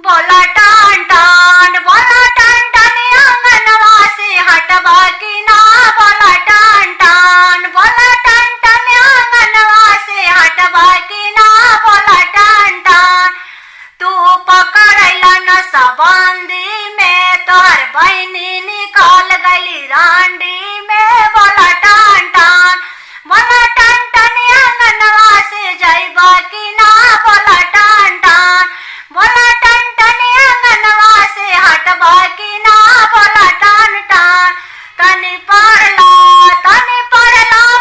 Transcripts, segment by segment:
बोला टान टान बोला टान टान अंगनवा से हटवा की ना। बोला टान टान बोला टान टान अंगनवा से हटवा की ना। बोला टान टान तू पकड़ला न सबंदी में तोहर बहनी निकाल गई रांडी में। बोला टान टान बोला टान टान अंगनवा से जाइबा की ना। बोला टान टान बोला टान टान अंगनवा से हटवा की ना। बोला टान टान तनी पढ़ला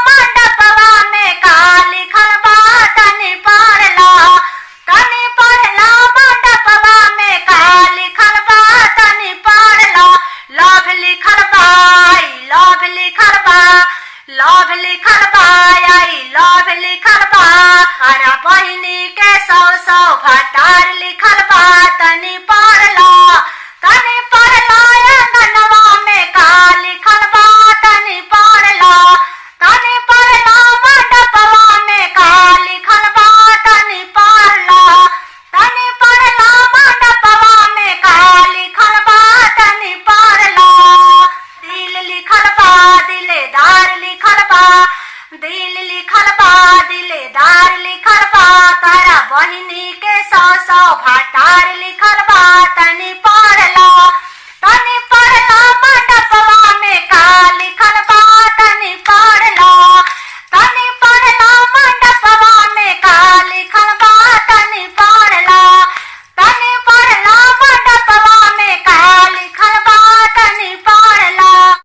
मंडपवा में का लिखल बा। तनी पढ़ला मंडपवा में का लिखल बा। तनी पढ़ला लव लिखल बा आई लव लिखल बा। लव लिखल बा आई लव लिखल बा। हरा बहिनी के सौ सौ भतार लिखल बा। तनी पढ़ला अंगनवा में का लिखल बा। तनी पढ़ला मंडपवा में का लिखल बा। तनी पढ़ला मंडपवा में का लिखल बा। तनी पढ़ला दिल लिखल बा दिलेदार लिखल बा। दिल लिखल बा दिलेदार लिखल बा। तारा बहिनी के सौ सौ भतार लिखल बा। तनी